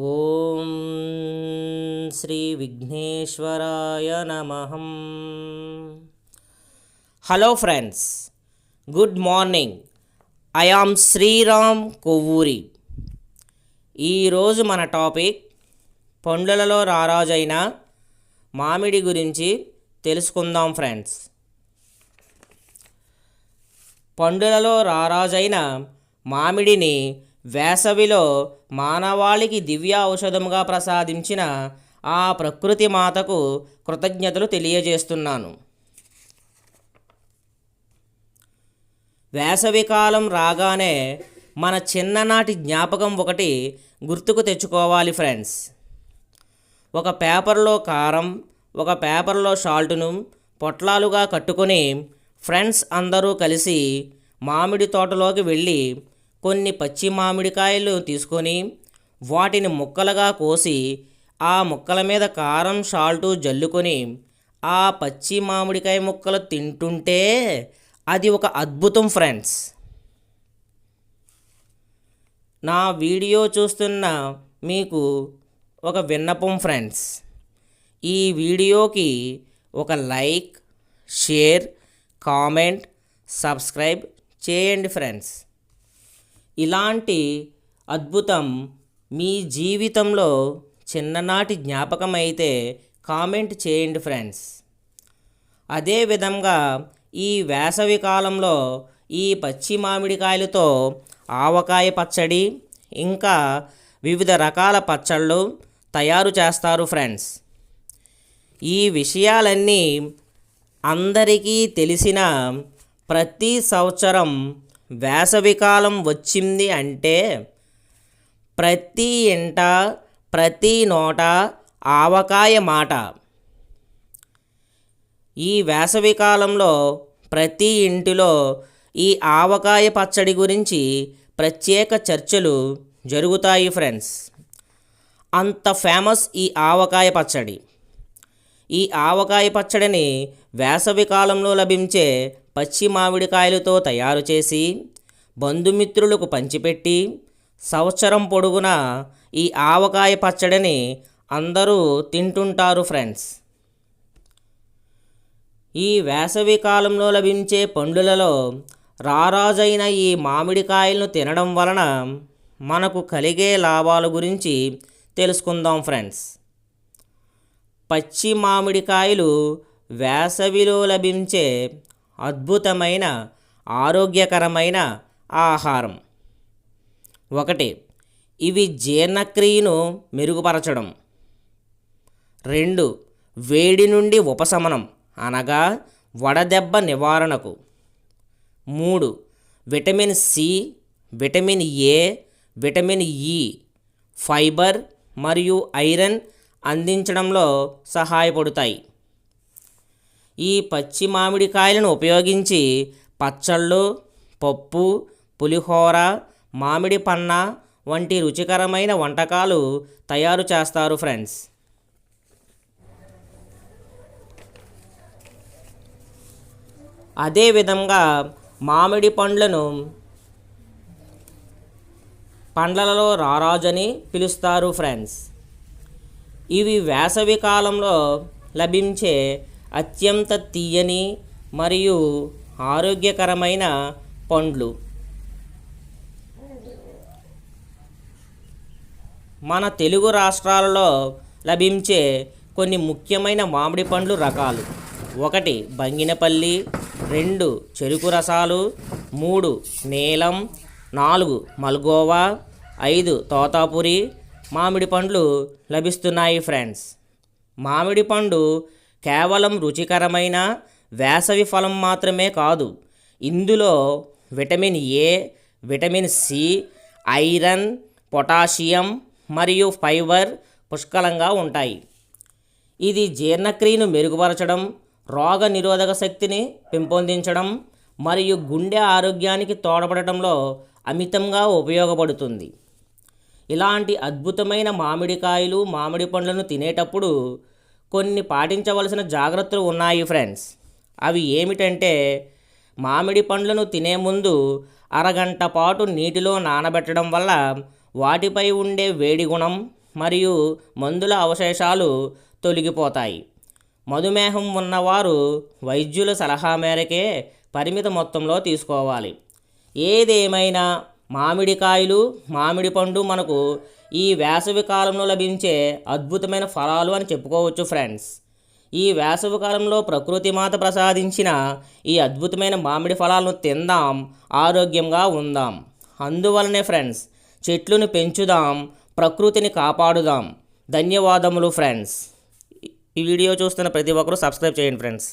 ఓం శ్రీ విఘ్నేశ్వరాయ నమః. Hello friends, good morning. I am Sriram Kovvuri. ఈరోజు మన టాపిక్ పండ్లలో రారాజైన మామిడి గురించి తెలుసుకుందాం ఫ్రెండ్స్. పండులలో రారాజైన మామిడిని వేసవిలో మానవాళికి దివ్య ఔషధముగా ప్రసాదించిన ఆ ప్రకృతి మాతకు కృతజ్ఞతలు తెలియజేస్తున్నాను. వేసవికాలం రాగానే మన చిన్ననాటి జ్ఞాపకం ఒకటి గుర్తుకు తెచ్చుకోవాలి ఫ్రెండ్స్. ఒక పేపర్లో కారం, ఒక పేపర్లో సాల్టును పొట్లాలుగా కట్టుకొని ఫ్రెండ్స్ అందరూ కలిసి మామిడి తోటలోకి వెళ్ళి కొన్ని పచ్చి మామిడికాయలు తీసుకొని వాటిని ముక్కలుగా కోసి ఆ ముక్కల మీద కారం సాల్టు జల్లుకొని ఆ పచ్చి మామిడికాయ ముక్కలు తింటుంటే అది ఒక అద్భుతం ఫ్రెండ్స్. నా వీడియో చూస్తున్న మీకు ఒక విన్నపం ఫ్రెండ్స్. ఈ వీడియోకి ఒక లైక్, షేర్, కామెంట్, సబ్స్క్రైబ్ చేయండి ఫ్రెండ్స్. ఇలాంటి అద్భుతం మీ జీవితంలో చిన్ననాటి జ్ఞాపకం అయితే కామెంట్ చేయండి ఫ్రెండ్స్. అదేవిధంగా ఈ వేసవి కాలంలో ఈ పచ్చి మామిడికాయలతో ఆవకాయ పచ్చడి ఇంకా వివిధ రకాల పచ్చళ్ళు తయారు చేస్తారు ఫ్రెండ్స్. ఈ విషయాలన్నీ అందరికీ తెలిసిన ప్రతి సంవత్సరం వేసవికాలం వచ్చింది అంటే ప్రతి ఇంట ప్రతి నోట ఆవకాయ మాట. ఈ వేసవికాలంలో ప్రతి ఇంటిలో ఈ ఆవకాయ పచ్చడి గురించి ప్రత్యేక చర్చలు జరుగుతాయి ఫ్రెండ్స్. అంత ఫేమస్ ఈ ఆవకాయ పచ్చడి. ఈ ఆవకాయ పచ్చడిని వేసవికాలంలో లభించే పచ్చి మామిడికాయలతో తయారు చేసి బంధుమిత్రులకు పంచిపెట్టి సంవత్సరం పొడుగునా ఈ ఆవకాయ పచ్చడిని అందరూ తింటుంటారు ఫ్రెండ్స్. ఈ వేసవి కాలంలో లభించే పండ్లలో రారాజైన ఈ మామిడికాయలను తినడం వలన మనకు కలిగే లాభాల గురించి తెలుసుకుందాం ఫ్రెండ్స్. పచ్చి మామిడికాయలు వేసవిలో లభించే అద్భుతమైన ఆరోగ్యకరమైన ఆహారం. 1. ఇవి జీర్ణక్రియను మెరుగుపరచడం. 2. వేడి నుండి ఉపశమనం అనగా వడదెబ్బ నివారణకు. 3. Vitamin C, vitamin A, vitamin E, fibre మరియు ఐరన్ అందించడంలో సహాయపడతాయి. ఈ పచ్చి మామిడికాయలను ఉపయోగించి పచ్చళ్ళు, పప్పు, పులిహోర, మామిడి పన్న వంటి రుచికరమైన వంటకాలు తయారు చేస్తారు ఫ్రెండ్స్. అదేవిధంగా మామిడి పండ్లలో రారాజని పిలుస్తారు ఫ్రెండ్స్. ఇవి వేసవి కాలంలో లభించే అత్యంత తీయని మరియు ఆరోగ్యకరమైన పండ్లు. మన తెలుగు రాష్ట్రాలలో లభించే కొన్ని ముఖ్యమైన మామిడి పండ్లు రకాలు. 1. బంగినపల్లి, 2. చెరుకు రసాలు, 3. నీలం, 4. మల్గోవా, 5. తోతాపురి మామిడి పండ్లు లభిస్తున్నాయి ఫ్రెండ్స్. మామిడి పండు కేవలం రుచికరమైన వేసవి ఫలం మాత్రమే కాదు, ఇందులో vitamin A, vitamin C, iron, potassium fibre ఫైబర్ పుష్కలంగా ఉంటాయి. ఇది జీర్ణక్రియను మెరుగుపరచడం, రోగ నిరోధక శక్తిని పెంపొందించడం మరియు గుండె ఆరోగ్యానికి తోడ్పడటంలో అమితంగా ఉపయోగపడుతుంది. ఇలాంటి అద్భుతమైన మామిడికాయలు, మామిడి పండ్లను తినేటప్పుడు కొన్ని పాటించవలసిన జాగ్రత్తలు ఉన్నాయి ఫ్రెండ్స్. అవి ఏమిటంటే, మామిడి పండ్లను తినే ముందు అరగంట పాటు నీటిలో నానబెట్టడం వల్ల వాటిపై ఉండే వేడి గుణం మరియు మందుల అవశేషాలు తొలగిపోతాయి. మధుమేహం ఉన్నవారు వైద్యుల సలహా మేరకే పరిమిత మొత్తంలో తీసుకోవాలి. ఏదేమైనా మామిడికాయలు, మామిడి పండు మనకు ఈ వేసవి కాలంలో లభించే అద్భుతమైన ఫలాలు అని చెప్పుకోవచ్చు ఫ్రెండ్స్. ఈ వేసవి కాలంలో ప్రకృతి మాత ప్రసాదించిన ఈ అద్భుతమైన మామిడి ఫలాలను తిందాం, ఆరోగ్యంగా ఉందాం. అందువలనే ఫ్రెండ్స్, చెట్లను పెంచుదాం, ప్రకృతిని కాపాడుదాం. ధన్యవాదములు ఫ్రెండ్స్. ఈ వీడియో చూస్తున్న ప్రతి ఒక్కరూ సబ్స్క్రైబ్ చేయండి ఫ్రెండ్స్.